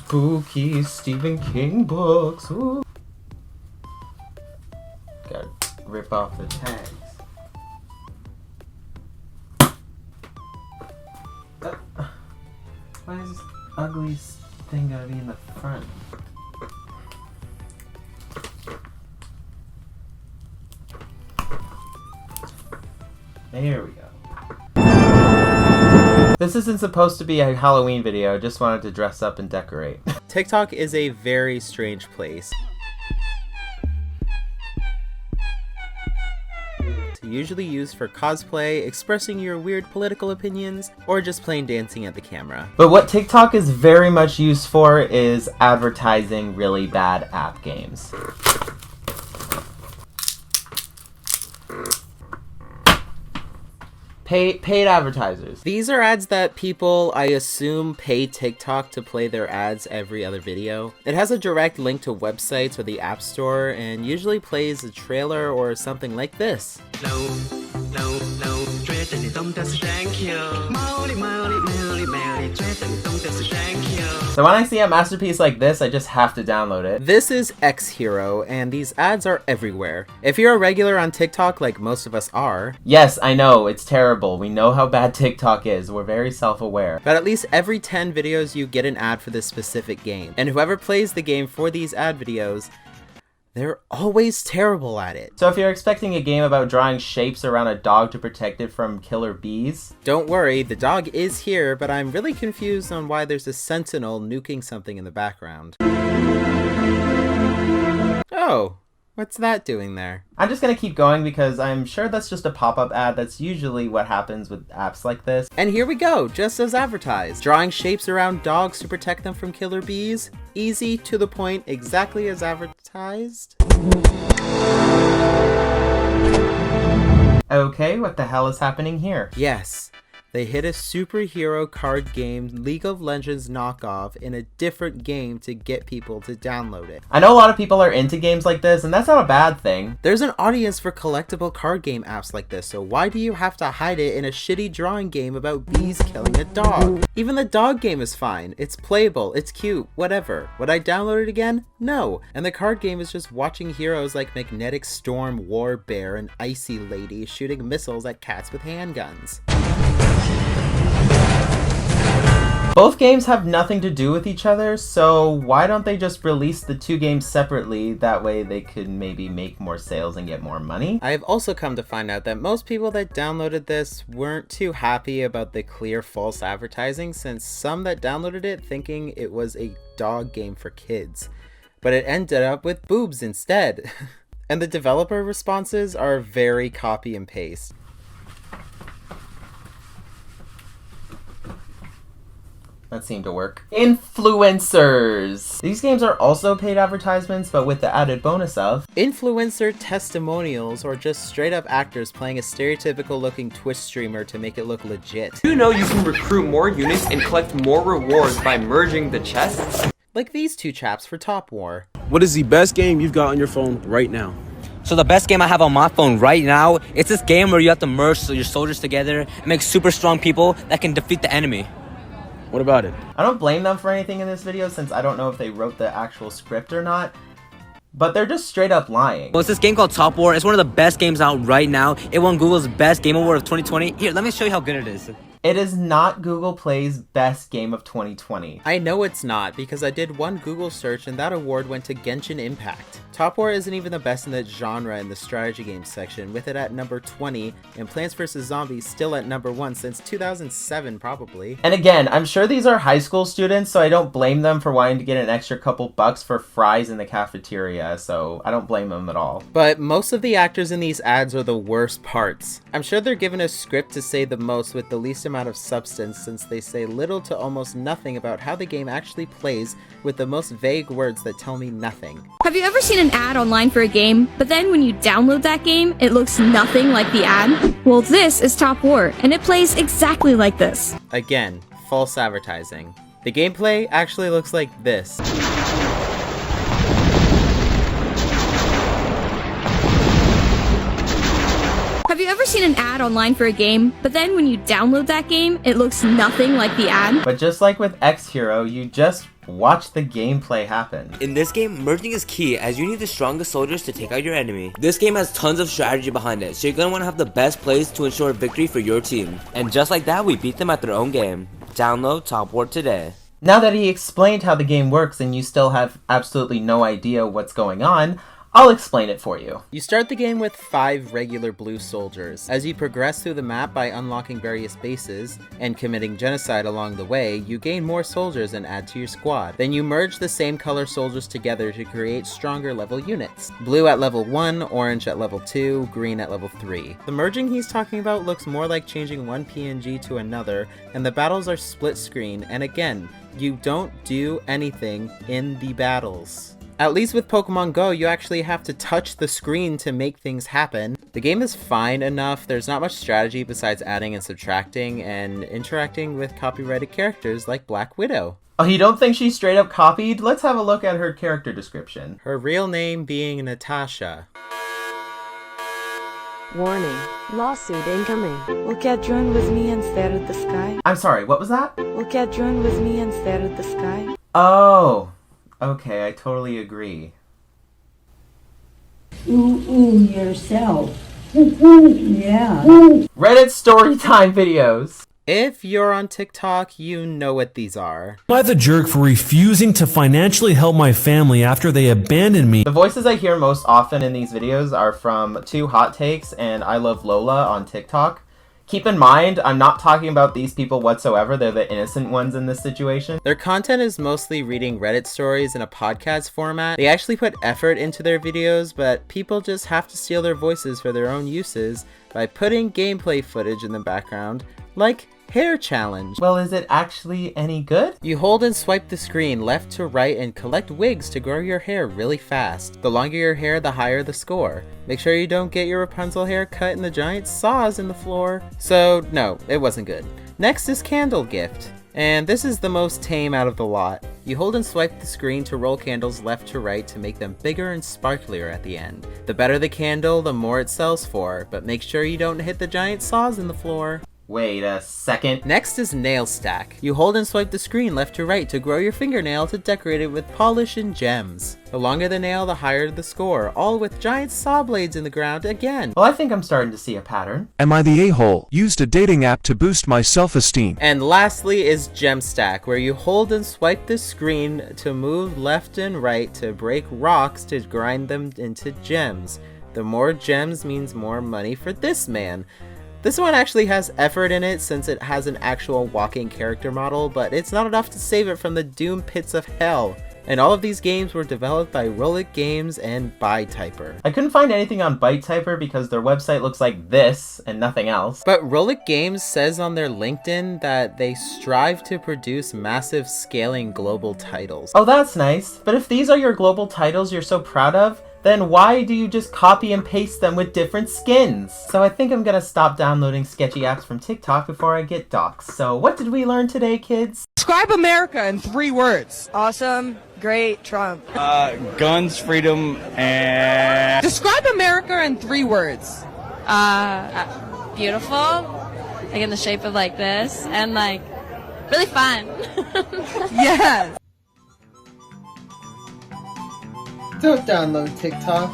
spooky Stephen King books. Ooh. Gotta rip off the tags. Why is this ugly thing gotta be in the front? There we go. This isn't supposed to be a Halloween video, I just wanted to dress up and decorate. TikTok is a very strange place. Usually used for cosplay, expressing your weird political opinions, or just plain dancing at the camera. But what TikTok is very much used for is advertising really bad app games. Paid advertisers. These are ads that people, I assume, pay TikTok to play their ads every other video. It has a direct link to websites or the App Store and usually plays a trailer or something like this. So when I see a masterpiece like this, I just have to download it. This is X Hero, and these ads are everywhere. If you're a regular on TikTok, like most of us are... Yes, I know, it's terrible. We know how bad TikTok is. We're very self-aware. But at least every 10 videos you get an ad for this specific game. And whoever plays the game for these ad videos, they're always terrible at it. So if you're expecting a game about drawing shapes around a dog to protect it from killer bees, don't worry, the dog is here, but I'm really confused on why there's a sentinel nuking something in the background. Oh, what's that doing there? I'm just gonna keep going because I'm sure that's just a pop-up ad. That's usually what happens with apps like this. And here we go, just as advertised. Drawing shapes around dogs to protect them from killer bees. Easy, to the point, exactly as advertised. Okay, what the hell is happening here? Yes. They hit a superhero card game League of Legends knockoff in a different game to get people to download it. I know a lot of people are into games like this, and that's not a bad thing. There's an audience for collectible card game apps like this, so why do you have to hide it in a shitty drawing game about bees killing a dog? Even the dog game is fine. It's playable, it's cute, whatever. Would I download it again? No. And the card game is just watching heroes like Magnetic Storm, War Bear, and Icy Lady shooting missiles at cats with handguns. Both games have nothing to do with each other, so why don't they just release the two games separately? That way they could maybe make more sales and get more money. I have also come to find out that most people that downloaded this weren't too happy about the clear false advertising, since some that downloaded it thinking it was a dog game for kids, but it ended up with boobs instead. And the developer responses are very copy and paste. That seemed to work. Influencers! These games are also paid advertisements, but with the added bonus of influencer testimonials, or just straight up actors playing a stereotypical looking Twitch streamer to make it look legit. You know you can recruit more units and collect more rewards by merging the chests? Like these two chaps for Top War. What is the best game you've got on your phone right now? So the best game I have on my phone right now, it's this game where you have to merge your soldiers together and make super strong people that can defeat the enemy. What about it? I don't blame them for anything in this video since I don't know if they wrote the actual script or not, but they're just straight up lying. Well, it's this game called Top War. It's one of the best games out right now. It won Google's Best Game Award of 2020. Here, let me show you how good it is. It is not Google Play's best game of 2020. I know it's not, because I did one Google search and that award went to Genshin Impact. Top War isn't even the best in that genre in the strategy games section, with it at number 20, and Plants vs. Zombies still at number 1 since 2007 probably. And again, I'm sure these are high school students, so I don't blame them for wanting to get an extra couple bucks for fries in the cafeteria, so I don't blame them at all. But most of the actors in these ads are the worst parts. I'm sure they're given a script to say the most with the least amount of substance, since they say little to almost nothing about how the game actually plays, with the most vague words that tell me nothing. Have you ever seen an ad online for a game, but then when you download that game, it looks nothing like the ad? Well, this is Top War, and it plays exactly like this. Again, false advertising. The gameplay actually looks like this. Have you ever seen an ad online for a game, but then when you download that game, it looks nothing like the ad? But just like with X Hero, you just watch the gameplay happen. In this game, merging is key as you need the strongest soldiers to take out your enemy. This game has tons of strategy behind it, so you're gonna want to have the best plays to ensure victory for your team. And just like that, we beat them at their own game. Download Top War today. Now that he explained how the game works and you still have absolutely no idea what's going on, I'll explain it for you. You start the game with 5 regular blue soldiers. As you progress through the map by unlocking various bases and committing genocide along the way, you gain more soldiers and add to your squad. Then you merge the same color soldiers together to create stronger level units. Blue at level 1, orange at level 2, green at level 3. The merging he's talking about looks more like changing one PNG to another, and the battles are split screen, and again, you don't do anything in the battles. At least with Pokemon Go, you actually have to touch the screen to make things happen. The game is fine enough, there's not much strategy besides adding and subtracting and interacting with copyrighted characters like Black Widow. Oh, you don't think she's straight up copied? Let's have a look at her character description. Her real name being Natasha. Warning. Lawsuit incoming. Look at drone with me and stare at the sky. I'm sorry, what was that? Look at drone with me and stare at the sky. Oh, okay, I totally agree. Ooh, yourself. Yeah. Reddit Storytime videos. If you're on TikTok, you know what these are. Am I the jerk for refusing to financially help my family after they abandoned me? The voices I hear most often in these videos are from 2 Hot Takes and I Love Lola on TikTok. Keep in mind, I'm not talking about these people whatsoever, they're the innocent ones in this situation. Their content is mostly reading Reddit stories in a podcast format. They actually put effort into their videos, but people just have to steal their voices for their own uses by putting gameplay footage in the background, like Hair Challenge. Well, is it actually any good? You hold and swipe the screen left to right and collect wigs to grow your hair really fast. The longer your hair, the higher the score. Make sure you don't get your Rapunzel hair cut in the giant saws in the floor. So, no, it wasn't good. Next is Candle Gift. And this is the most tame out of the lot. You hold and swipe the screen to roll candles left to right to make them bigger and sparklier at the end. The better the candle, the more it sells for, but make sure you don't hit the giant saws in the floor. Wait a second. Next is Nail Stack. You hold and swipe the screen left to right to grow your fingernail to decorate it with polish and gems. The longer the nail, the higher the score, all with giant saw blades in the ground again. Well, I think I'm starting to see a pattern. Am I the a-hole? Used a dating app to boost my self-esteem. And lastly is Gem Stack, where you hold and swipe the screen to move left and right to break rocks to grind them into gems. The more gems means more money for this man. This one actually has effort in it since it has an actual walking character model, but it's not enough to save it from the doom pits of hell. And all of these games were developed by Rollic Games and ByteHyper. I couldn't find anything on ByteHyper because their website looks like this and nothing else. But Rollic Games says on their LinkedIn that they strive to produce massive scaling global titles. Oh, that's nice. But if these are your global titles you're so proud of, then why do you just copy and paste them with different skins? So I think I'm gonna stop downloading sketchy apps from TikTok before I get doxxed. So what did we learn today, kids? Describe America in 3 words. Awesome, great, Trump. Guns, freedom, and... Describe America in 3 words. Beautiful, like in the shape of like this, and like really fun. Yes. Don't download TikTok.